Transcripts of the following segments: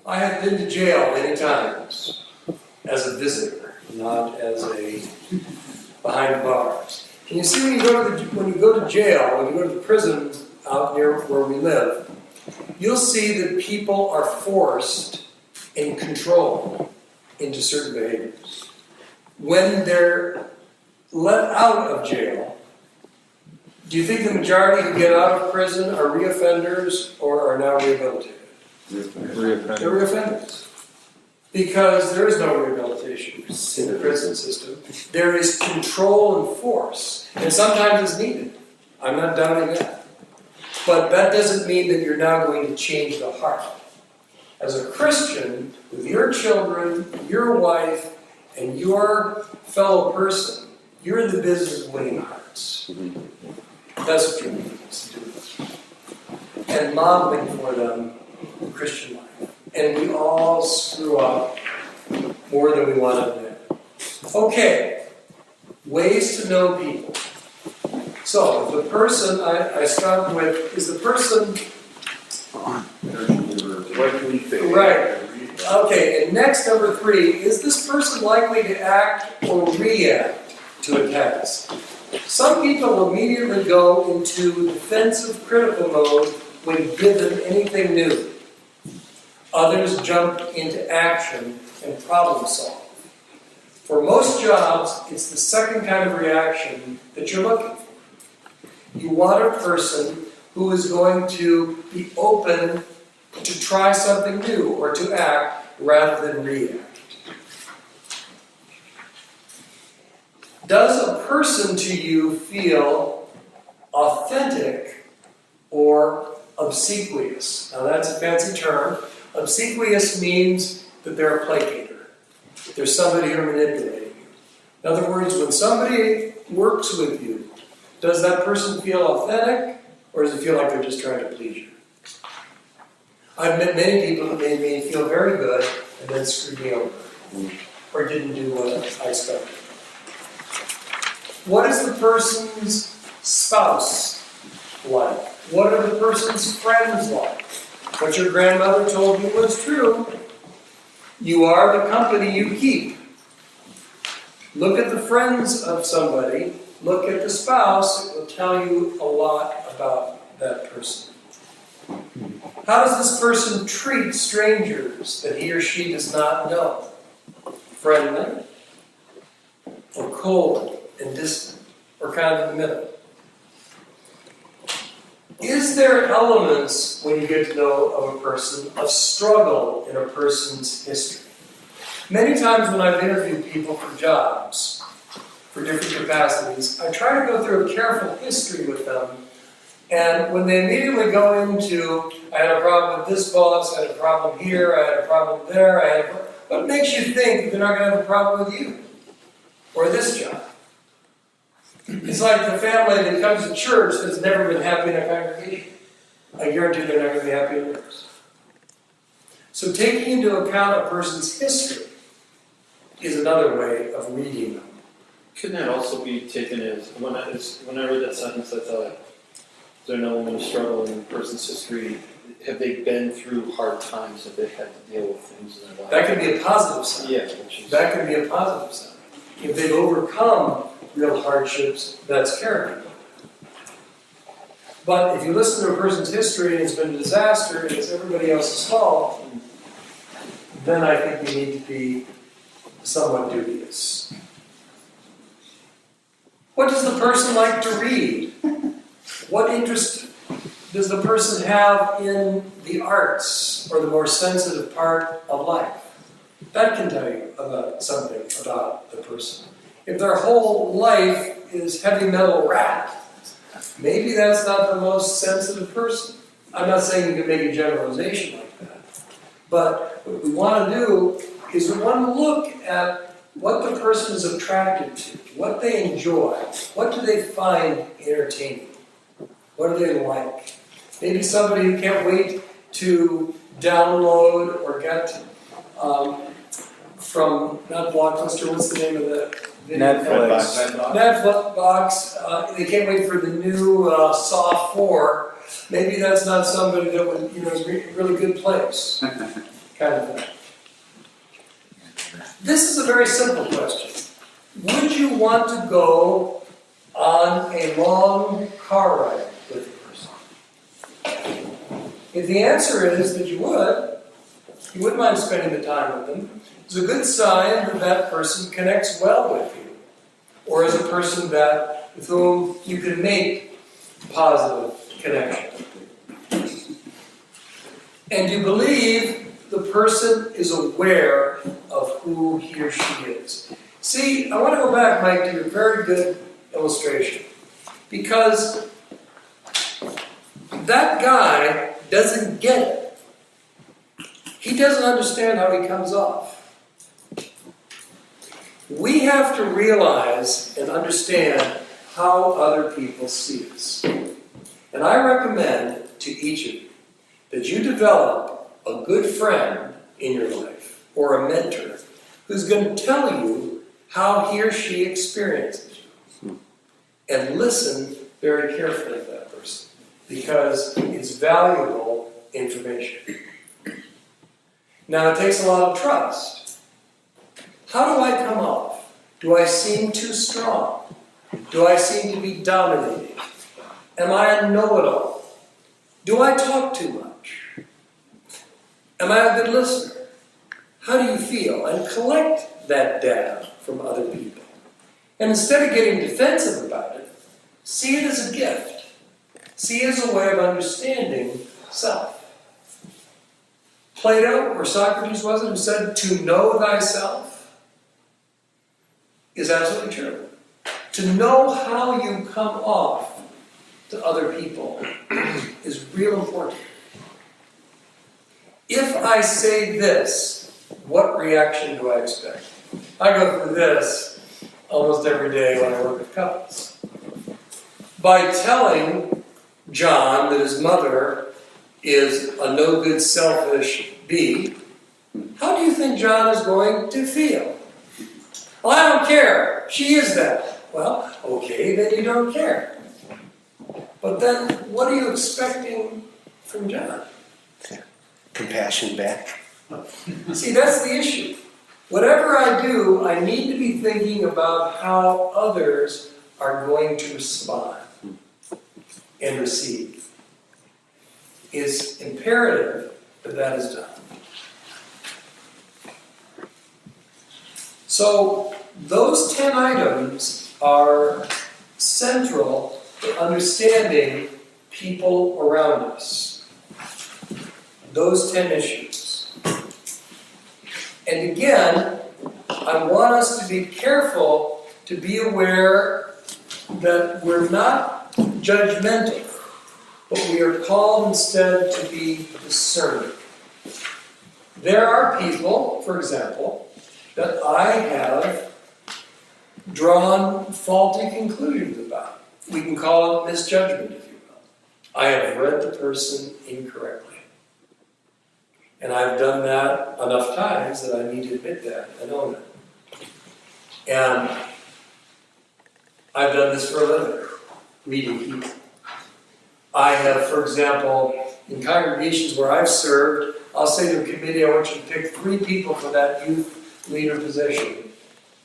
I have been to jail many times as a visitor, not as a behind bars. And you see, when you go to jail, when you go to the prison out near where we live, you'll see that people are forced and controlled into certain behaviors. When they're let out of jail, do you think the majority who get out of prison are reoffenders or are now rehabilitated? Reoffenders. They're reoffenders. Because there is no rehabilitation in the prison system. There is control and force. And sometimes it's needed. I'm not doubting that. But that doesn't mean that you're now going to change the heart. As a Christian, with your children, your wife, and your fellow person, you're in the business of winning hearts. That's what you're doing. And modeling for them the Christian life. And we all screw up more than we want to admit. Okay, ways to know people. So, the person I start with is the person. Right. Okay, and next, number 3, is this person likely to act or react to a task? Some people immediately go into defensive critical mode when given anything new. Others jump into action and problem solve. For most jobs, it's the second kind of reaction that you're looking for. You want a person who is going to be open to try something new or to act rather than react. Does a person to you feel authentic or obsequious? Now that's a fancy term. Obsequious means that they're a placater. They're somebody who's manipulating you. In other words, when somebody works with you, does that person feel authentic or does it feel like they're just trying to please you? I've met many people that made me feel very good and then screwed me over or didn't do what I expected. What is the person's spouse like? What are the person's friends like? What your grandmother told you was true. You are the company you keep. Look at the friends of somebody. Look at the spouse. It will tell you a lot about that person. How does this person treat strangers that he or she does not know? Friendly? Or cold and distant? Or kind of in the middle? Is there elements, when you get to know of a person, of struggle in a person's history? Many times when I've interviewed people for jobs, for different capacities, I try to go through a careful history with them. And when they immediately go into, I had a problem with this boss, I had a problem here, I had a problem there, what makes you think that they're not going to have a problem with you? Or this job? It's like the family that comes to church that's never been happy in a congregation. I guarantee they're not going to be happy in yours. So taking into account a person's history is another way of reading them. Couldn't that also be taken as, when I read that sentence, I thought, is there no one who struggle in a person's history? Have they been through hard times? Have they had to deal with things in their life? That could be a positive sign. Yeah. That could be a positive sign. If they've overcome real hardships, that's character. But if you listen to a person's history and it's been a disaster and it's everybody else's fault, then I think you need to be somewhat dubious. What does the person like to read? What interest does the person have in the arts or the more sensitive part of life? That can tell you about something about the person. If their whole life is heavy metal rap, maybe that's not the most sensitive person. I'm not saying you can make a generalization like that. But what we want to do is we want to look at what the person is attracted to, what they enjoy, what do they find entertaining, what do they like. Maybe somebody who can't wait to download or get from, not Blockbuster, what's the name of the video? Netflix. They can't wait for the new Saw 4. Maybe that's not somebody that would, is a really good place. Kind kind of thing. This is a very simple question. Would you want to go on a long car ride with a person? If the answer is that you wouldn't mind spending the time with them, it's a good sign that that person connects well with you, or is a person with whom you can make positive connection. And you believe the person is aware of who he or she is. See, I want to go back, Mike, to your very good illustration. Because that guy doesn't get it. He doesn't understand how he comes off. We have to realize and understand how other people see us. And I recommend to each of you that you develop a good friend in your life, or a mentor, who's going to tell you how he or she experiences you. And listen very carefully to that person, because it's valuable information. Now, it takes a lot of trust. How do I come off? Do I seem too strong? Do I seem to be dominating? Am I a know-it-all? Do I talk too much? Am I a good listener? How do you feel? And collect that data from other people. And instead of getting defensive about it, see it as a gift. See it as a way of understanding self. Plato, or Socrates was it, who said, to know thyself is absolutely true. To know how you come off to other people is real important. If I say this, what reaction do I expect? I go through this almost every day when I work with couples. By telling John that his mother is a no-good, selfish bee, how do you think John is going to feel? Well, I don't care. She is that. Well, okay, then you don't care. But then, what are you expecting from John? Compassion back. See, that's the issue. Whatever I do, I need to be thinking about how others are going to respond and receive. It's imperative that that is done. So, those 10 items are central to understanding people around us. Those 10 issues. And again, I want us to be careful to be aware that we're not judgmental, but we are called instead to be discerning. There are people, for example, that I have drawn faulty conclusions about. We can call it misjudgment, if you will. I have read the person incorrectly. And I've done that enough times that I need to admit that and own it. And I've done this for a living, reading people. I have, for example, in congregations where I've served, I'll say to a committee, I want you to pick 3 people for that youth leader position.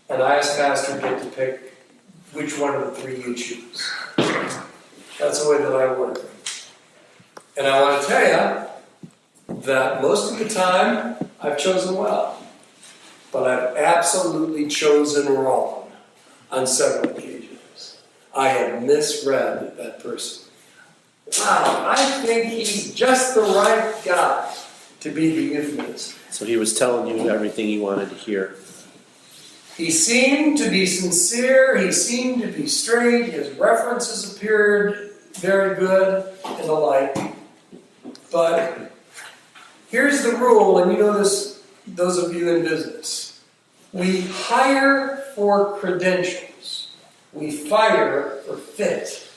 And I, as pastor, get to pick which one of the 3 you choose. That's the way that I work. And I want to tell you that most of the time, I've chosen well. But I've absolutely chosen wrong on several occasions. I have misread that person. Wow, I think he's just the right guy to be the youth minister. So he was telling you everything you wanted to hear. He seemed to be sincere, he seemed to be straight, his references appeared very good and the like. But here's the rule, and you know this, those of you in business. We hire for credentials. We fire for fit.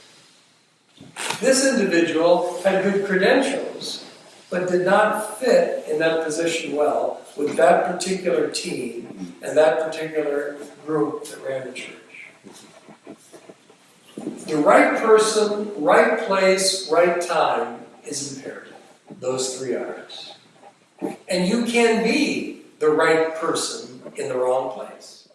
This individual had good credentials, but did not fit in that position well with that particular team and that particular group that ran the church. The right person, right place, right time is imperative. Those 3 R's. And you can be the right person in the wrong place.